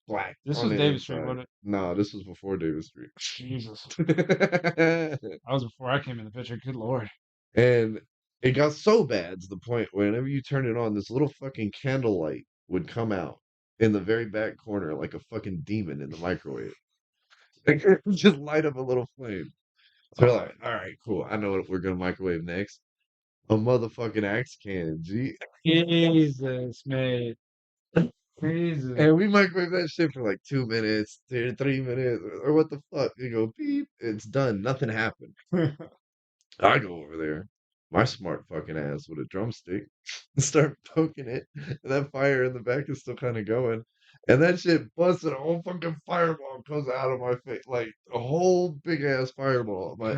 This on was the David Street, inside. wasn't it? No, this was before Davis Street. Jesus. That was before I came in the picture. Good Lord. And it got so bad to the point whenever you turn it on, this little fucking candlelight would come out in the very back corner like a fucking demon in the microwave. Like, it would just light up a little flame. So we're Oh, like, all right, cool. I know what we're gonna microwave next. A motherfucking axe cannon, G. Jesus, mate. Jesus. And we microwave that shit for like 2 minutes, 3 minutes, or what the fuck? You go beep, it's done. Nothing happened. I go over there, my smart fucking ass with a drumstick, and start poking it, and that fire in the back is still kind of going. And that shit busted a whole fucking fireball comes out of my face, like a whole big ass fireball. God.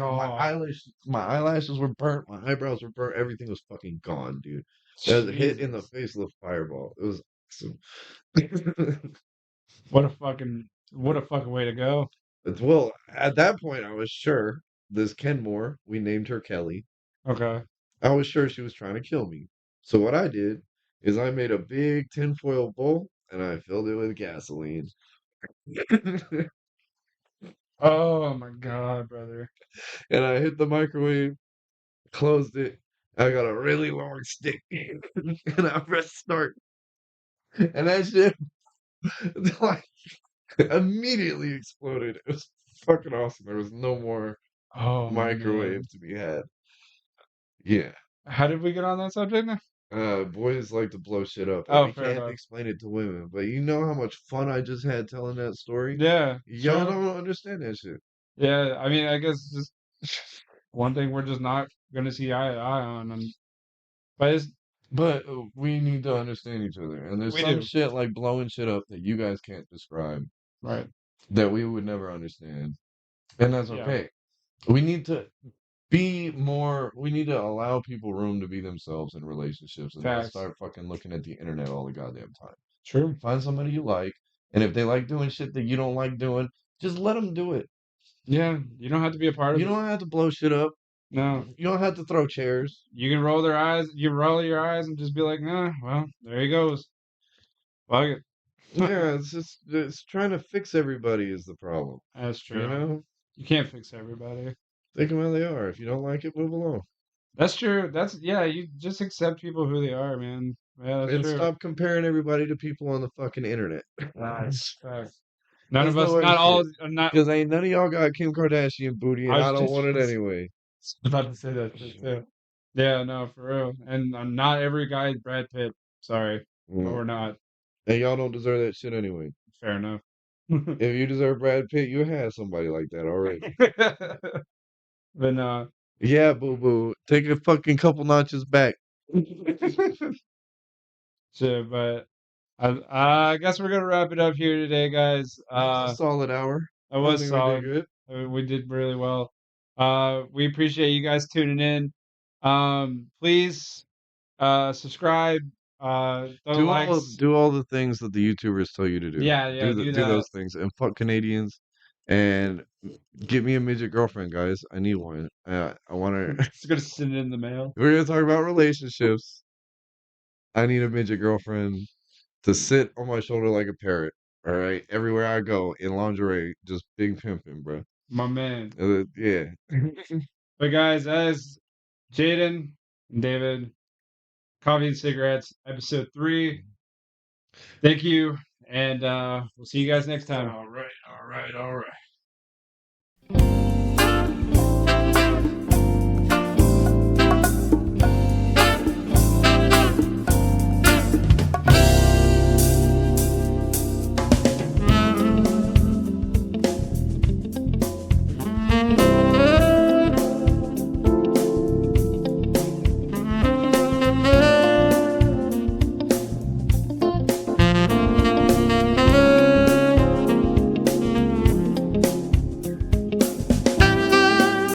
My eyelashes were burnt, my eyebrows were burnt, everything was fucking gone, dude. That was a hit in the Jesus. face of the fireball. It was awesome. What a fucking way to go. Well, at that point, I was sure this Kenmore, we named her Kelly. Okay. I was sure she was trying to kill me. So what I did is I made a big tinfoil bowl and I filled it with gasoline. Oh my God, brother. And I hit the microwave, closed it. I got a really long stick and I pressed start. And that shit like immediately exploded. It was fucking awesome. There was no more Oh microwave man. to be had. Yeah. How did we get on that subject now? Boys like to blow shit up, and Oh, we fair can't enough. explain it to women. But you know how much fun I just had telling that story? Yeah, Y'all sure. don't understand that shit. Yeah, I mean, I guess just one thing we're just not gonna see eye to eye on, and but it's, But we need to understand each other. And there's we some do, shit like blowing shit up that you guys can't describe right? that we would never understand. And that's Yeah, okay. We need to allow people room to be themselves in relationships and not facts. start fucking looking at the internet all the goddamn time. True. Find somebody you like, and if they like doing shit that you don't like doing, just let them do it. Yeah, you don't have to be a part You of it. don't have to blow shit up. No, You don't have to throw chairs. you can roll their eyes. You roll your eyes and just be like, nah. Well, there he goes. Fuck it. Yeah, it's trying to fix everybody is the problem. That's You true. know? You can't fix everybody. Take them how they are. If you don't like it, move along. That's true. That's yeah. You just accept people who they are, man. Yeah, that's And true. stop comparing everybody to people on the fucking internet. Nice. Facts. None That's of the us, way not shit. all, not. Because ain't none of y'all got Kim Kardashian booty, I and was I don't just want it anyway. about to say that shit too. Yeah, no, for real. And not every guy is Brad Pitt. Sorry, but Mm. we're not. And y'all don't deserve that shit anyway. Fair enough. If you deserve Brad Pitt, you had somebody like that already. But no, Yeah, boo boo. Take a fucking couple notches back. shit. But I guess we're gonna wrap it up here today, guys. That's a solid hour. That I was think we did solid. good. We did really well. We appreciate you guys tuning in. Please subscribe, throw likes. Do all the things that the YouTubers tell you to do. Yeah, yeah, do Do that. those things and fuck Canadians and get me a midget girlfriend, guys. I need one. I want her. It's gonna send it in the mail. We're gonna talk about relationships. I need a midget girlfriend to sit on my shoulder like a parrot. All right, everywhere I go in lingerie, just big pimping, bro. My man. Yeah. But guys, as Jaden and David, Coffee and Cigarettes, episode 3. Thank you, and we'll see you guys next time. All right, all right, all right.